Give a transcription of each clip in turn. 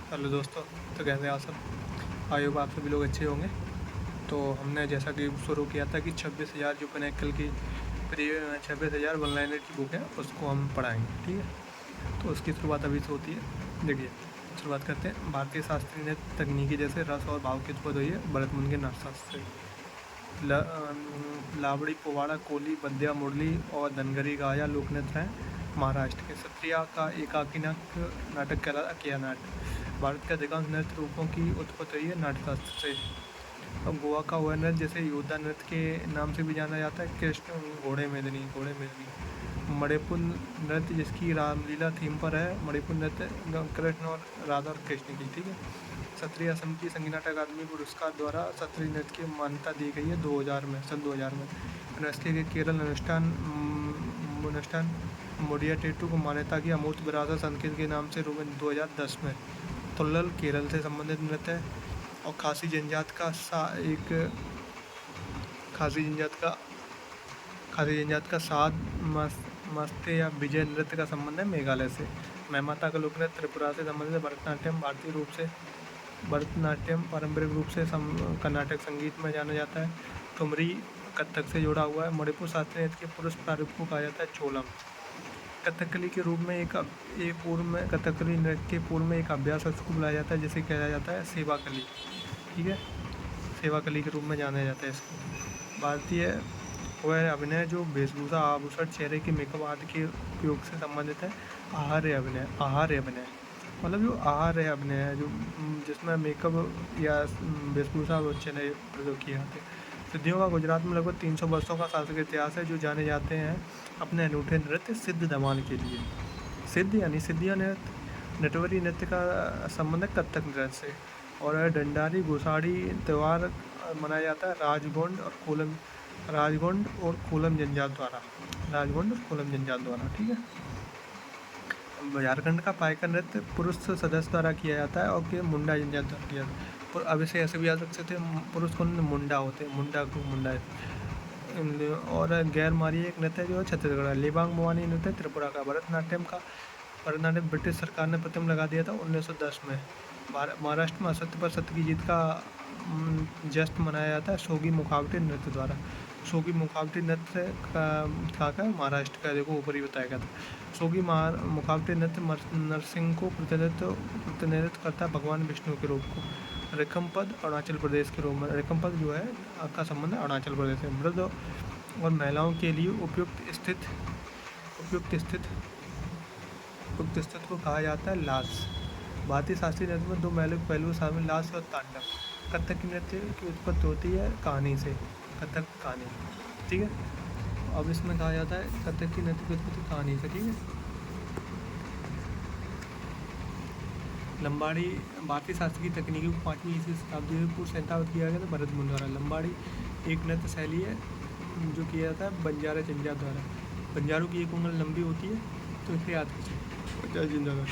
Hello दोस्तों। तो कैसे हैं आप सब? आई होप आप सभी लोग अच्छे होंगे। तो हमने जैसा कि शुरू किया था कि 26,000 जो पिनेकल की प्री 26,000 वन लाइनर की बुक है उसको हम पढ़ाएंगे, ठीक है। तो उसकी शुरुआत अभी से होती है। देखिए, शुरुआत करते हैं। भारतीय शास्त्रीय नृत्य तकनीकी जैसे रस और भाव की उत्पत्ति हुई है भरत मुनि के नृत्यशास्त्र से। लावड़ी, पोवाड़ा, कोली, बद्या, मुरली और धनगरी गाया लोक नृत्य हैं महाराष्ट्र के। सत्रिया का एकाकी नाटक कहलाता किया नाट्य। भारत के अधिकांश नृत्य रूपों की उत्पत्ति हुई है नाट्यशास्त्र से। अब गोवा का वह नृत्य जैसे योद्धा नृत्य के नाम से भी जाना जाता है, कृष्ण घोड़े मेदिनी। मणिपुर नृत्य जिसकी रामलीला थीम पर है, मणिपुर नृत्य कृष्ण और राधा और कृष्ण की, ठीक है। क्षत्रिय असम की संगीत नाटक अकादमी पुरस्कार द्वारा क्षत्रिय नृत्य की मान्यता दी गई है 2000 में, सन 2000 में। यूनेस्को के केरल अनुष्ठान मोडिया टेटू को मान्यता की अमूर्त विरासत संकेत के नाम से 2010 में। तुल्लल केरल से संबंधित नृत्य है। और खासी जनजात का खासी जनजात का खासी जनजात का साध मस्ते या विजय नृत्य का संबंध है मेघालय से। मैमाता का लोक नृत्य त्रिपुरा से संबंधित है। भरतनाट्यम पारंपरिक रूप से कर्नाटक संगीत में जाना जाता है। ठुमरी कथक से जुड़ा हुआ है। मणिपुर शास्त्रीय नृत्य के पुरुष प्रारूप को कहा जाता है चोलम। कथकली के रूप में कथकली नृत्य के पूर्व में एक अभ्यास को बुलाया जाता है जिसे कहा जाता है सेवाकली, ठीक है। सेवाकली के रूप में जाना जाता है इसको। भारतीय वह अभिनय जो वेशभूषा, आभूषण, चेहरे के मेकअप आदि के उपयोग से संबंधित है। आहार्य अभिनय मतलब जो आहार्य अभिनय है, जो जिसमें मेकअप या वेशभूषा चेहरे प्रयोग किए जाते हैं। सिद्धियों का गुजरात में लगभग 300 वर्षों का सांस्कृतिक इतिहास है, जो जाने जाते हैं अपने अनूठे नृत्य सिद्ध धमाल के लिए। सिद्ध यानी सिद्धिया नृत्य, नटवरी नृत्य का संबंध है कथक नृत्य से। और डंडारी घुसाड़ी त्यौहार मनाया जाता है राजगोंड और कोलम जनजात द्वारा, ठीक है। झारखंड का पाइका नृत्य पुरुष सदस्य द्वारा किया जाता है और के मुंडा जनजात द्वारा किया जाता है। अब इसे ऐसे भी याद रख सकते हैं, पुरुष को मुंडा होते हैं, मुंडा है। और गैर मारी एक नृत्य जो है छत्तीसगढ़, लेबांग मोवानी नृत्य त्रिपुरा का। भरतनाट्यम ब्रिटिश सरकार ने प्रतिबंध लगा दिया था 1910 में। महाराष्ट्र में असत्य पर सत्य की जीत का जश्न मनाया जाता है सोगी मुखावटी नृत्य द्वारा। सोगी मुखावटी नृत्य का महाराष्ट्र का, देखो ऊपर ही बताया गया था। सोगी मुखावटी नृत्य नरसिंह को प्रतिनिधित्व करता है भगवान विष्णु के रूप को। रेखमपद अरुणाचल प्रदेश के रूप में, रेखमपद जो है का संबंध है अरुणाचल प्रदेश से। वृद्ध और महिलाओं के लिए उपयुक्त स्थित को कहा जाता है लास। भारतीय शास्त्रीय नृत्य में दो पहलू शामिल, लास और तांडव। कथक नृत्य की उत्पत्ति होती है कहानी से, कथक कहानी, ठीक है। अब इसमें कहा जाता है कथक की नृत्य की उत्पत्ति कहानी से, ठीक है। लंबाड़ी भारतीय शास्त्र की तकनीकी को 5वीं ईस्वी शताब्दी में पूर्व संस्थापित किया गया था भरत मुनि द्वारा। लंबाड़ी एक नृत्य शैली है जो किया जाता है बंजारा जनजात द्वारा। बंजारों की एक उंगल लंबी होती है, तो इसे याद कीजिए।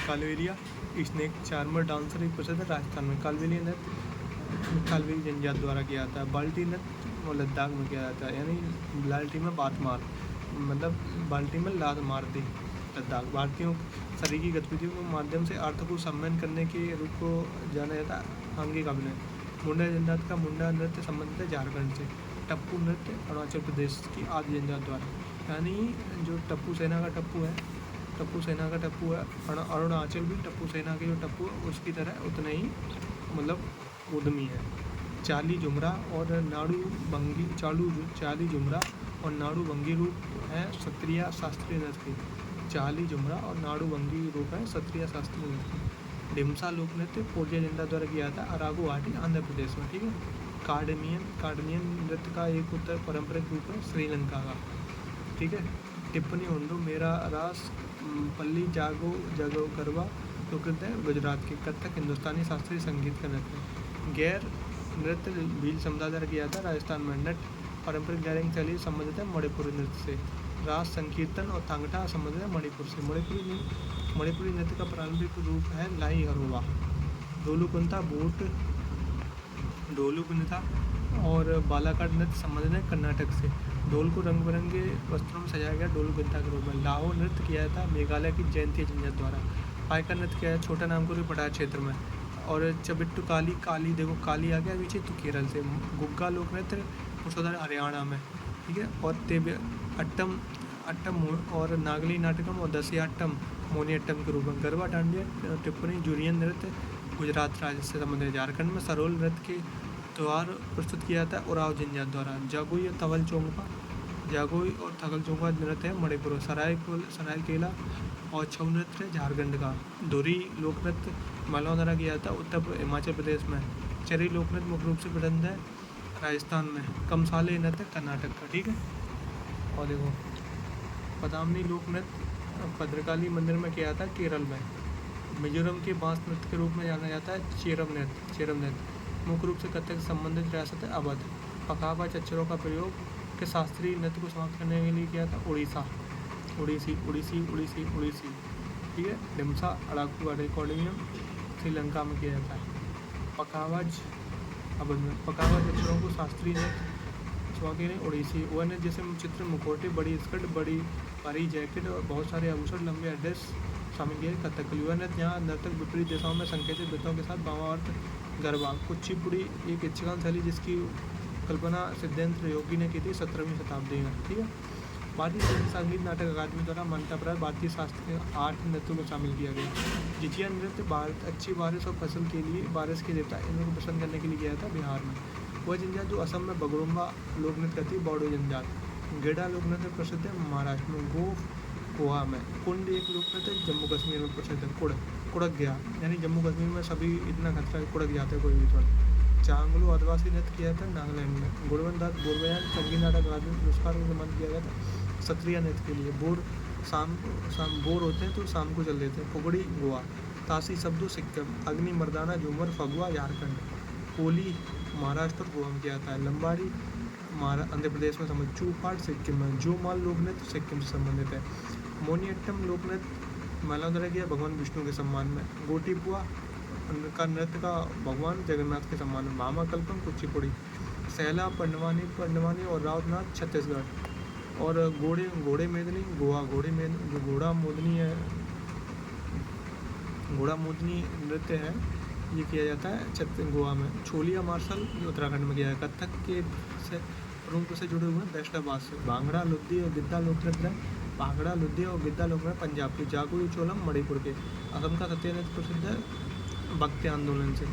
कालवेलिया स्नेक चार्मर डांसर एक प्रसिद्ध है राजस्थान में। कालवेलिया नृत्य कालवेली जनजात द्वारा किया जाता है। बाल्टी नृत्य और लद्दाख में किया जाता है, यानी बाल्टी में बाल्टी में लात मार दी लद्दाख। भारतीयों शरीर की गतिविधियों के माध्यम से अर्थ को सम्मान करने के रूप को जाना जाता है आंगिक अभिनय। मुंडा जनजात का मुंडा नृत्य संबंधित है झारखंड से। टप्पू नृत्य अरुणाचल प्रदेश की आदि जनजात द्वारा, यानी जो टप्पू सेना का टप्पू है अरुणाचल भी टप्पू सेना के जो टप्पू है उसकी तरह उतना ही मतलब उद्यमी है। चाली जुमरा और नाड़ू भंगी रूप है क्षत्रिय शास्त्रीय नृत्य के। चाली जुमरा और नाड़ू भंगी रूप है क्षत्रिय शास्त्रीय नृत्य। ढिमसा लोक नृत्य पोर्जिया जनता द्वारा किया जाता है अरागू घाटी आंध्र प्रदेश में, ठीक है। कार्डमियन नृत्य का एक उत्तर पारंपरिक रूप है श्रीलंका का, ठीक है। टिप्पणी हुंडो मेरा रास पल्ली जागो गरबा तो कहते हैं गुजरात के। कथक हिंदुस्तानी शास्त्रीय संगीत का नृत्य। गैर नृत्य भील समुदाय द्वारा किया जाता है राजस्थान में। नट पारंपरिक गैरिंग शैली संबंधित है मणिपुरी नृत्य से। रास संकीर्तन और तांगटा संबंधित है मणिपुर से। मणिपुरी नृत्य का प्रारंभिक रूप है लाई हरोवा। ढोलू कुंथा और बालाकाट नृत्य संबंधित है कर्नाटक से। ढोल को रंग बिरंगे वस्त्रों में सजाया गया ढोलू कुंथा के रूप में। लाहो नृत्य किया जाता है मेघालय की जयंती जनजात द्वारा। पाइका नृत्य किया है छोटा नागपुर के पठार क्षेत्र में। और चबिट्टू काली, काली देखो काली आ गया पीछे, तो केरल से। गुग्गा लोक नृत्य पुरुषोत्तर हरियाणा में, ठीक है। और तेव्य अट्टम, अट्टम और नागली नाटकम और दसियाट्टम मोनियट्टम के रूप में। गरबा डांडिया टिप्पणी जुरियन नृत्य गुजरात राज्य से संबंधित। झारखंड में सरोल नृत्य के त्यौहार प्रस्तुत किया जाता है उराव जनजाति द्वारा। जागोई और थवल चोंगपा, जागोई और थगल चोंगपा नृत्य है मणिपुर। सरायकेला और छऊ नृत्य है झारखंड का। धुरी लोक नृत्य महिलाओं द्वारा किया जाता है उत्तर हिमाचल प्रदेश में। चरी लोक नृत्य मुख्य रूप से प्रसिद्ध है राजस्थान में। कमसाले नृत्य कर्नाटक का, ठीक है। और देखो पदामनी लोक नृत्य भद्रकाली मंदिर में किया जाता है केरल में। मिजोरम के बांस नृत्य के रूप में जाना जाता है चेरम नृत्य। चेरम नृत्य मुख्य रूप से कथक से संबंधित रियासत है अवध। पखावज अक्षरों का प्रयोग के शास्त्रीय नृत्य को समाप्त करने के लिए किया था उड़ीसा, उड़ीसी उड़ीसी उड़ीसी उड़ीसी, ठीक है। डिम्सा अड़ाकू रिकॉर्डिंग श्रीलंका में किया जाता है। पखावज अवध में। पखावज अक्षरों को शास्त्रीय नृत्य स्वाति ने उड़ीसी। वह ने जैसे चित्र मुखौटे, बड़ी स्कर्ट, बड़ी भारी जैकेट और बहुत सारे आभूषण, लंबे ड्रेस शामिल किए। कथकली वह नृत्य यहाँ नर्तक विपरीत दिशाओं में संकेतित वृत्तों के साथ भावार्थ गरबा। कुचिपुड़ी एक यक्षगान शैली जिसकी कल्पना सिद्धेंद्र योगी ने की थी 17वीं शताब्दी में, ठीक है। भारतीय संगीत नाटक अकादमी द्वारा मान्यता प्राप्त भारतीय शास्त्रीय 8 नृत्यों में शामिल किया गया। जिजिया नृत्य भारत अच्छी बारिश और फसल के लिए बारिश के देवता इंद्र को प्रसन्न करने के लिए किया था बिहार में। वह जनजात जो असम में बगड़ुम्बा लोक नृत्य करती है बौड़ो जनजात। गेडा लोक नृत्य प्रसिद्ध है महाराष्ट्र में। गोवा में। कुंड एक लोक नृत्य जम्मू कश्मीर में प्रसिद्ध है। कुड़क गया यानी जम्मू कश्मीर में सभी इतना खतरा है कुड़क जाते हैं कोई भी थोड़ा। चांगलू आदिवासी नृत्य किया था नागालैंड में। गुड़वंदास बोरबयान संगीत नाटक अकादमी पुरस्कार को सम्मानित किया गया था सक्रिय नृत्य के लिए। बोर शाम बोर होते हैं तो शाम को चल देते हैं। फुगड़ी गोवा। तासी शब्दों सिक्किम। अग्नि मर्दाना झूमर फगुआ झारखंड। कोली महाराष्ट्र और गोवा में किया जाता है। लंबाड़ी आंध्र प्रदेश में समझ। चूपाट सिक्किम में। जो माल लोक नृत्य सिक्किम से संबंधित है। मोनियट्टम लोक नृत्य महिलाओं द्वारा किया भगवान विष्णु के सम्मान में। गोटीपुआ का नृत्य का भगवान जगन्नाथ के सम्मान में। भामा कल्पम कुचिपुड़ी। सैला पंडवानी और रावतनाथ छत्तीसगढ़। और घोड़े मेदनी गोवा। घोड़ा मोदनी नृत्य है ये किया जाता है गोवा में। छोलिया मार्शल ये उत्तराखंड में किया है। कथक के से रूप से जुड़े हुए हैं वैष्णववाद से। भांगड़ा लुद्दी और गिद्दा लोक नृत्य है। भांगड़ा लुद्दी और गिद्दा लोक नृत्य पंजाब के। जागोई चोलम मणिपुर के। असम का सत्य नृत्य प्रसिद्ध है भक्ति आंदोलन से।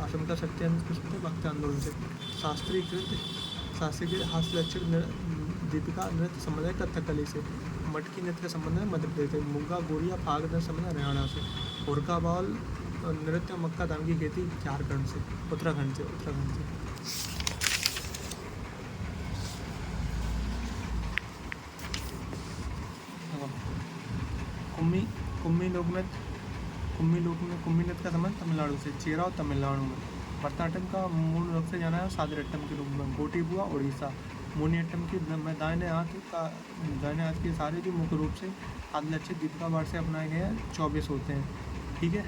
असम का सत्य नृत्य प्रसिद्ध है भक्ति आंदोलन से। शास्त्रीय हास्य लक्षित दीपिका नृत्य संबंध है कथकली से। मटकी नृत्य का संबंध है मध्य प्रदेश से। मुग्गा गोरिया फाग नृत्य संबंध है हरियाणा से। हुरका बाउल नृत्य मक्का धान की खेती झारखंड से। उत्तराखंड से। कुम्मी लोक नृत्य का संबंध तमिलनाडु से। चेरा और तमिलनाडु में। भरतनाट्यम का मूल रूप से जाना है सादरट्टम के रूप में। गोटीबुआ उड़ीसा। मोनियट्टम की दाहिने हाथ के सारे जो मुख्य रूप से आदिलक्षित दीपिका वार्ड से अपनाए गए हैं 24 होते हैं, ठीक है।